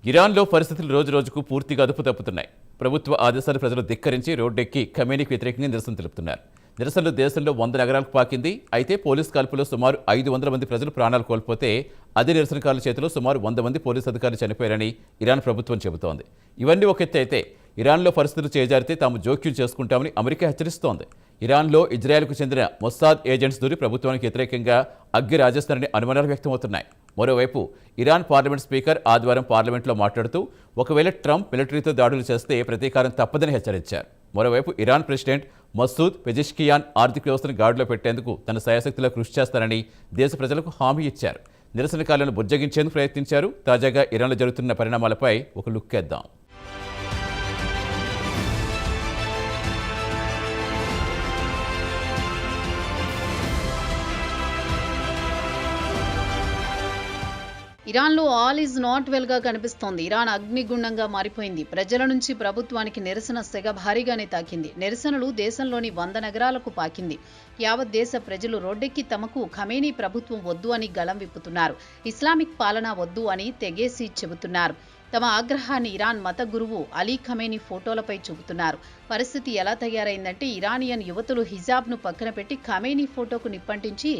ఇరాన్లో పరిస్థితులు రోజురోజుకు పూర్తిగా అదుపు తప్పుతున్నాయి. ప్రభుత్వ ఆదేశాలు ప్రజలు ధిక్కరించి రోడ్డెక్కి ఖమేనీకి వ్యతిరేకంగా నిరసన తెలుపుతున్నారు. నిరసనలు దేశంలో 100 నగరాలకు పాకింది. అయితే పోలీస్ కాల్పులో సుమారు 500 మంది ప్రజలు ప్రాణాలు కోల్పోతే అదే నిరసనకారుల చేతిలో సుమారు 100 మంది పోలీసు అధికారులు చనిపోయారని ఇరాన్ ప్రభుత్వం చెబుతోంది. ఇవన్నీ ఒక ఎత్తు అయితే ఇరాన్లో పరిస్థితులు చేజారితే తాము జోక్యం చేసుకుంటామని అమెరికా హెచ్చరిస్తోంది. ఇరాన్లో ఇజ్రాయెల్కు చెందిన మొస్సాద్ ఏజెంట్స్ దూరి ప్రభుత్వానికి వ్యతిరేకంగా అగ్గి రాజేస్తారని అనుమానాలు వ్యక్తమవుతున్నాయి. మరోవైపు ఇరాన్ పార్లమెంట్ స్పీకర్ ఆదివారం పార్లమెంట్లో మాట్లాడుతూ ఒకవేళ ట్రంప్ మిలిటరీతో దాడులు చేస్తే ప్రతీకారం తప్పదని హెచ్చరించారు. మరోవైపు ఇరాన్ ప్రెసిడెంట్ మసూద్ పెజెష్కియాన్ ఆర్థిక వ్యవస్థను గాడిలో పెట్టేందుకు తన శాయశక్తిలో కృషి చేస్తారని దేశ ప్రజలకు హామీ ఇచ్చారు. నిరసనకారులను బుజ్జగించేందుకు ప్రయత్నించారు. తాజాగా ఇరాన్లో జరుగుతున్న పరిణామాలపై ఒక లుక్ వేద్దాం. ఇరాన్లో ఆల్ ఈజ్ నాట్ వెల్ గా కనిపిస్తోంది. ఇరాన్ అగ్నిగుండంగా మారిపోయింది. ప్రజల నుంచి ప్రభుత్వానికి నిరసన సెగ భారీగానే తాకింది. నిరసనలు దేశంలోని 100 నగరాలకు పాకింది. యావత్ దేశ ప్రజలు రోడ్డెక్కి తమకు ఖమేనీ ప్రభుత్వం వద్దు అని గళం విప్పుతున్నారు. ఇస్లామిక్ పాలన వద్దు అని తెగేసి చెబుతున్నారు. తమ ఆగ్రహాన్ని ఇరాన్ మత గురువు అలీ ఖమేనీ ఫోటోలపై చూపుతున్నారు. పరిస్థితి ఎలా తయారైందంటే ఇరానియన్ యువతులు హిజాబ్ను పక్కన పెట్టి ఖమేనీ ఫోటోకు నిప్పంటించి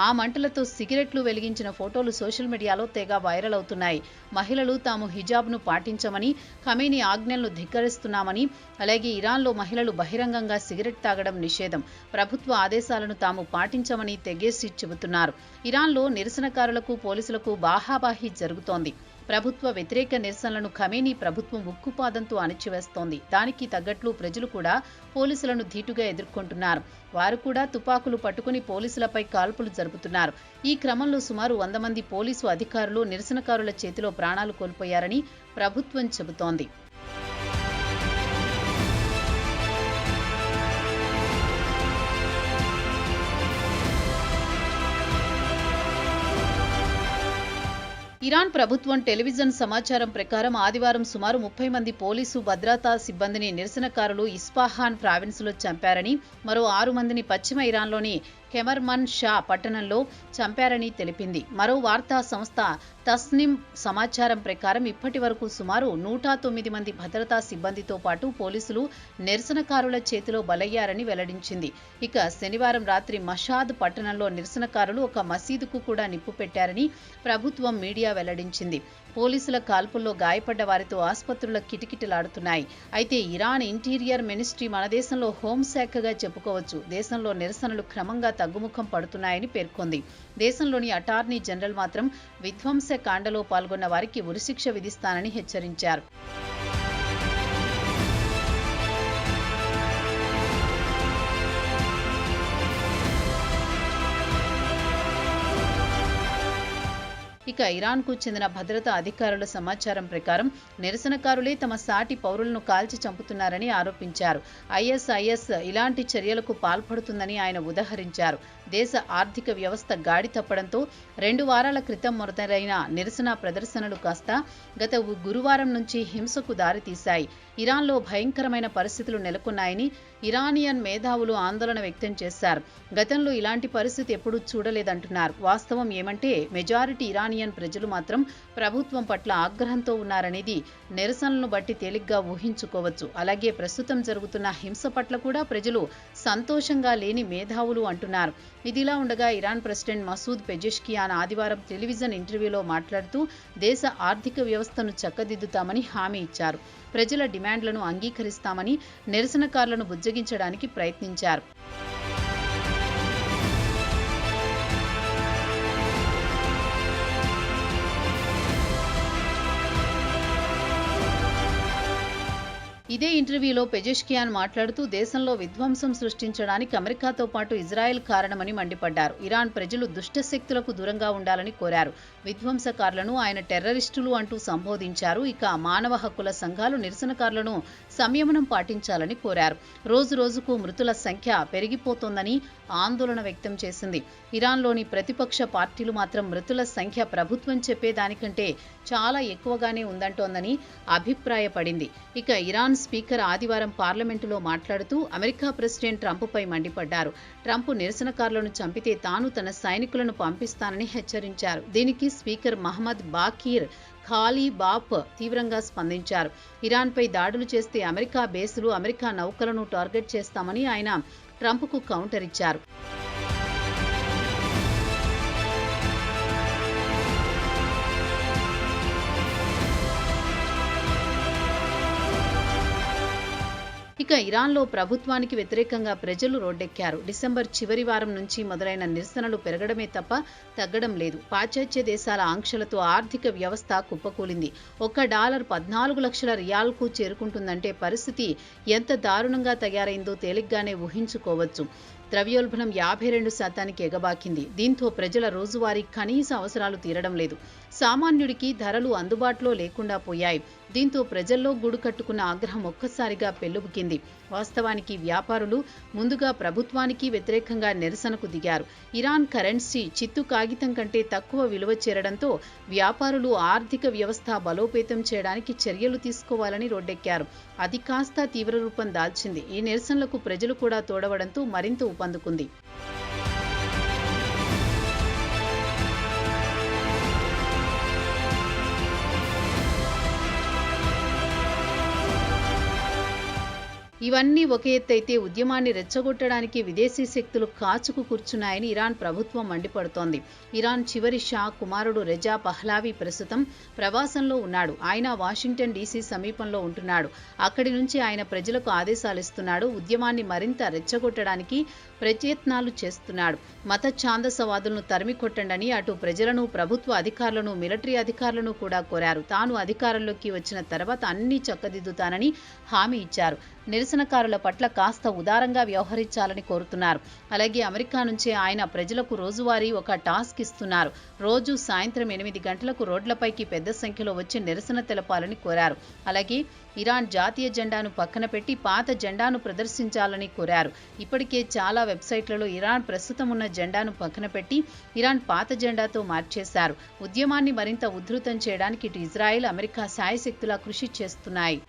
ఆ మంటలతో సిగరెట్లు వెలిగించిన ఫోటోలు సోషల్ మీడియాలో తెగ వైరల్ అవుతున్నాయి. మహిళలు తాము హిజాబ్ను పాటించమని, ఖమేనీ ఆజ్ఞలను ధిక్కరిస్తున్నామని, అలాగే ఇరాన్లో మహిళలు బహిరంగంగా సిగరెట్ తాగడం నిషేధం, ప్రభుత్వ ఆదేశాలను తాము పాటించమని తెగేసి చెబుతున్నారు. ఇరాన్లో నిరసనకారులకు పోలీసులకు బాహాబాహి జరుగుతోంది. ప్రభుత్వ వ్యతిరేక నిరసనలను ఖమేనీ ప్రభుత్వం ఉక్కుపాదంతో అణిచివేస్తోంది. దానికి తగ్గట్లు ప్రజలు కూడా పోలీసులను ధీటుగా ఎదుర్కొంటున్నారు. వారు కూడా తుపాకులు పట్టుకుని పోలీసులపై కాల్పులు జరుపుతున్నారు. ఈ క్రమంలో సుమారు 100 మంది పోలీసు అధికారులు నిరసనకారుల చేతిలో ప్రాణాలు కోల్పోయారని ప్రభుత్వం చెబుతోంది. ఇరాన్ ప్రభుత్వం టెలివిజన్ సమాచారం ప్రకారం ఆదివారం సుమారు 30 మంది పోలీసు భద్రతా సిబ్బందిని నిరసనకారులు ఇస్ఫహాన్ ప్రావిన్స్లో చంపారని, మరో 6 మందిని పశ్చిమ ఇరాన్లోని కెమర్మన్ షా పట్టణంలో చంపారని తెలిపింది. మరో వార్తా సంస్థ తస్నిమ్ సమాచారం ప్రకారం ఇప్పటి వరకు సుమారు 109 మంది భద్రతా సిబ్బందితో పాటు పోలీసులు నిరసనకారుల చేతిలో బలయ్యారని వెల్లడించింది. ఇక శనివారం రాత్రి మషాద్ పట్టణంలో నిరసనకారులు ఒక మసీదుకు కూడా నిప్పు పెట్టారని ప్రభుత్వం మీడియా వెల్లడించింది. పోలీసుల కాల్పుల్లో గాయపడ్డ వారితో ఆసుపత్రుల కిటకిటలాడుతున్నాయి. అయితే ఇరాన్ ఇంటీరియర్ మినిస్ట్రీ మన దేశంలో హోంశాఖగా చెప్పుకోవచ్చు. దేశంలో నిరసనలు క్రమంగా తగ్గుముఖం పడుతున్నాయని పేర్కొంది. దేశంలోని అటార్నీ జనరల్ మాత్రం విధ్వంసకాండలో పాల్గొన్న వారికి ఉరిశిక్ష విధిస్తానని హెచ్చరించారు. ఇక ఇరాన్కు చెందిన భద్రతా అధికారుల సమాచారం ప్రకారం నిరసనకారులే తమ సాటి పౌరులను కాల్చి చంపుతున్నారని ఆరోపించారు. ఐఎస్ఐఎస్ ఇలాంటి చర్యలకు పాల్పడుతుందని ఆయన ఉదహరించారు. దేశ ఆర్థిక వ్యవస్థ గాడి తప్పడంతో 2 వారాల క్రితం మొదలైన నిరసన ప్రదర్శనలు కాస్త గత గురువారం నుంచి హింసకు దారితీశాయి. ఇరాన్లో భయంకరమైన పరిస్థితులు నెలకొన్నాయని ఇరానియన్ మేధావులు ఆందోళన వ్యక్తం చేశారు. గతంలో ఇలాంటి పరిస్థితి ఎప్పుడూ చూడలేదంటున్నారు. వాస్తవం ఏమంటే మెజారిటీ ఇరానియన్ ప్రజలు మాత్రం ప్రభుత్వం పట్ల ఆగ్రహంతో ఉన్నారనేది నిరసనలను బట్టి తేలిగ్గా ఊహించుకోవచ్చు. అలాగే ప్రస్తుతం జరుగుతున్న హింస పట్ల కూడా ప్రజలు సంతోషంగా లేని మేధావులు అంటున్నారు. ఇదిలా ఉండగా ఇరాన్ ప్రెసిడెంట్ మసూద్ పెజెష్కియాన్ ఆదివారం టెలివిజన్ ఇంటర్వ్యూలో మాట్లాడుతూ దేశ ఆర్థిక వ్యవస్థను చక్కదిద్దుతామని హామీ ఇచ్చారు. ప్రజల డిమాండ్లను అంగీకరిస్తామని నిరసనకారులను బుజ్జగించడానికి ప్రయత్నించారు. ఇదే ఇంటర్వ్యూలో పెజెష్కియాన్ మాట్లాడుతూ దేశంలో విధ్వంసం సృష్టించడానికి అమెరికాతో పాటు ఇజ్రాయెల్ కారణమని మండిపడ్డారు. ఇరాన్ ప్రజలు దుష్ట శక్తులకు దూరంగా ఉండాలని కోరారు. విధ్వంసకారులను ఆయన టెర్రరిస్టులు అంటూ సంబోధించారు. ఇక మానవ హక్కుల సంఘాలు నిరసనకారులను సంయమనం పాటించాలని కోరారు. రోజు రోజుకు మృతుల సంఖ్య పెరిగిపోతోందని ఆందోళన వ్యక్తం చేసింది. ఇరాన్లోని ప్రతిపక్ష పార్టీలు మాత్రం మృతుల సంఖ్య ప్రభుత్వం చెప్పేదానికంటే చాలా ఎక్కువగానే ఉందంటోందని అభిప్రాయపడింది. ఇక ఇరాన్ స్పీకర్ ఆదివారం పార్లమెంటులో మాట్లాడుతూ అమెరికా ప్రెసిడెంట్ ట్రంప్పై మండిపడ్డారు. ట్రంప్ నిరసనకారులను చంపితే తాను తన సైనికులను పంపిస్తానని హెచ్చరించారు. దీనికి స్పీకర్ మహమ్మద్ బాకీర్ ఖాలీ బాప్ తీవ్రంగా స్పందించారు. ఇరాన్పై దాడులు చేస్తే అమెరికా బేసులు, అమెరికా నౌకలను టార్గెట్ చేస్తామని ఆయన ట్రంప్కు కౌంటర్ ఇచ్చారు. ఇక ఇరాన్లో ప్రభుత్వానికి వ్యతిరేకంగా ప్రజలు రోడ్డెక్కారు. డిసెంబర్ చివరి వారం నుంచి మొదలైన నిరసనలు పెరగడమే తప్ప తగ్గడం లేదు. పాశ్చాత్య దేశాల ఆంక్షలతో ఆర్థిక వ్యవస్థ కుప్పకూలింది. $1 14 లక్షల రియాల్కు చేరుకుంటుందంటే పరిస్థితి ఎంత దారుణంగా తయారైందో తేలిగ్గానే ఊహించుకోవచ్చు. ద్రవ్యోల్బణం 52% ఎగబాకింది. దీంతో ప్రజల రోజువారీ కనీస అవసరాలు తీరడం లేదు. సామాన్యుడికి ధరలు అందుబాటులో లేకుండా పోయాయి. దీంతో ప్రజల్లో గూడు కట్టుకున్న ఆగ్రహం ఒక్కసారిగా పెల్లుబుకింది. వాస్తవానికి వ్యాపారులు ముందుగా ప్రభుత్వానికి వ్యతిరేకంగా నిరసనకు దిగారు. ఇరాన్ కరెన్సీ చిత్తు కాగితం కంటే తక్కువ విలువ చేరడంతో వ్యాపారులు ఆర్థిక వ్యవస్థ బలోపేతం చేయడానికి చర్యలు తీసుకోవాలని రోడ్డెక్కారు. అది కాస్త తీవ్ర రూపం దాల్చింది. ఈ నిరసనలకు ప్రజలు కూడా తోడవడంతో మరింత ఊపందుకుంది. ఇవన్నీ ఒక ఎత్తైతే ఉద్యమాన్ని రెచ్చగొట్టడానికి విదేశీ శక్తులు కాచుకు కూర్చున్నాయని ఇరాన్ ప్రభుత్వం మండిపడుతోంది. ఇరాన్ చివరి షా కుమారుడు రెజా పహ్లావి ప్రస్తుతం ప్రవాసంలో ఉన్నాడు. ఆయన వాషింగ్టన్ డీసీ సమీపంలో ఉంటున్నాడు. అక్కడి నుంచి ఆయన ప్రజలకు ఆదేశాలిస్తున్నాడు. ఉద్యమాన్ని మరింత రెచ్చగొట్టడానికి ప్రయత్నాలు చేస్తున్నాడు. మత ఛాందసవాదులను తరిమి కొట్టండని అటు ప్రజలను, ప్రభుత్వ అధికారులను, మిలిటరీ అధికారులను కూడా కోరారు. తాను అధికారంలోకి వచ్చిన తర్వాత అన్ని చక్కదిద్దుతానని హామీ ఇచ్చారు. నిరసనకారుల పట్ల కాస్త ఉదారంగా వ్యవహరించాలని కోరుతున్నారు. అలాగే అమెరికా నుంచే ఆయన ప్రజలకు రోజువారీ ఒక టాస్క్ ఇస్తున్నారు. రోజు సాయంత్రం 8 గంటలకు రోడ్లపైకి పెద్ద సంఖ్యలో వచ్చి నిరసన తెలపాలని కోరారు. అలాగే ఇరాన్ జాతీయ జెండాను పక్కన పెట్టి పాత జెండాను ప్రదర్శించాలని కోరారు. ఇప్పటికే చాలా వెబ్సైట్లలో ఇరాన్ ప్రస్తుతం ఉన్న జెండాను పక్కన పెట్టి ఇరాన్ పాత జెండాతో మార్చేశారు. ఉద్యమాన్ని మరింత ఉధృతం చేయడానికి ఇటు ఇజ్రాయెల్, అమెరికా శాయశక్తులా కృషి చేస్తున్నాయి.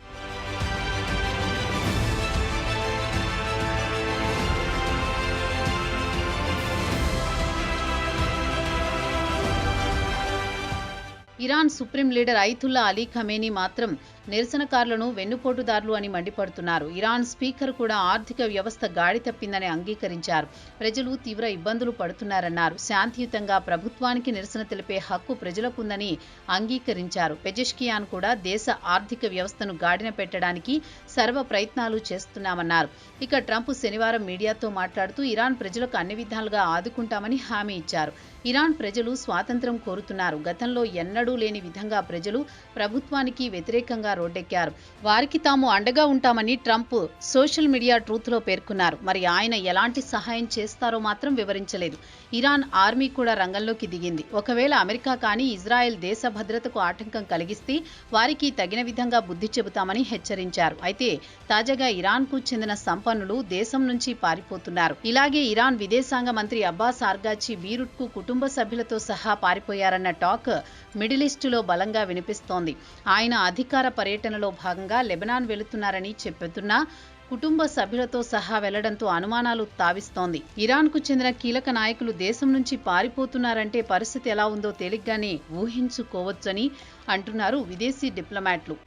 Iran supreme leader Ayatollah Ali Khamenei మాత్రం నిరసనకారులను వెన్నుపోటుదారులు అని మండిపడుతున్నారు. ఇరాన్ స్పీకర్ కూడా ఆర్థిక వ్యవస్థ గాడి తప్పిందని అంగీకరించారు. ప్రజలు తీవ్ర ఇబ్బందులు పడుతున్నారన్నారు. శాంతియుతంగా ప్రభుత్వానికి నిరసన తెలిపే హక్కు ప్రజలకుందని అంగీకరించారు. పెజెష్కియాన్ కూడా దేశ ఆర్థిక వ్యవస్థను గాడిన పెట్టడానికి సర్వ ప్రయత్నాలు చేస్తున్నామన్నారు. ఇక ట్రంప్ శనివారం మీడియాతో మాట్లాడుతూ ఇరాన్ ప్రజలకు అన్ని విధాలుగా ఆదుకుంటామని హామీ ఇచ్చారు. ఇరాన్ ప్రజలు స్వాతంత్ర్యం కోరుతున్నారు. గతంలో ఎన్నడూ లేని విధంగా ప్రజలు ప్రభుత్వానికి వ్యతిరేకంగా రోడ్డెక్కారు. వారికి తాము అండగా ఉంటామని ట్రంప్ సోషల్ మీడియా ట్రూత్లో పేర్కొన్నారు. మరి ఆయన ఎలాంటి సహాయం చేస్తారో మాత్రం వివరించలేదు. ఇరాన్ ఆర్మీ కూడా రంగంలోకి దిగింది. ఒకవేళ అమెరికా కానీ ఇజ్రాయెల్ దేశ భద్రతకు ఆటంకం కలిగిస్తే వారికి తగిన విధంగా బుద్ధి చెబుతామని హెచ్చరించారు. అయితే తాజాగా ఇరాన్కు చెందిన సంపన్నులు దేశం నుంచి పారిపోతున్నారు. ఇలాగే ఇరాన్ విదేశాంగ మంత్రి అబ్బాస్ ఆర్గాచి బీరుట్కు కుటుంబ సభ్యులతో సహా పారిపోయారన్న టాక్ మిడిల్ ఈస్టులో బలంగా వినిపిస్తోంది. ఆయన అధికార పర్యటనలో భాగంగా లెబనాన్ వెళుతున్నారని చెబుతున్నా కుటుంబ సభ్యులతో సహా వెళ్లడంతో అనుమానాలు తావిస్తోంది. ఇరాన్కు చెందిన కీలక నాయకులు దేశం నుంచి పారిపోతున్నారంటే పరిస్థితి ఎలా ఉందో తేలిగ్గానే ఊహించుకోవచ్చని అంటున్నారు విదేశీ డిప్లొమాట్లు.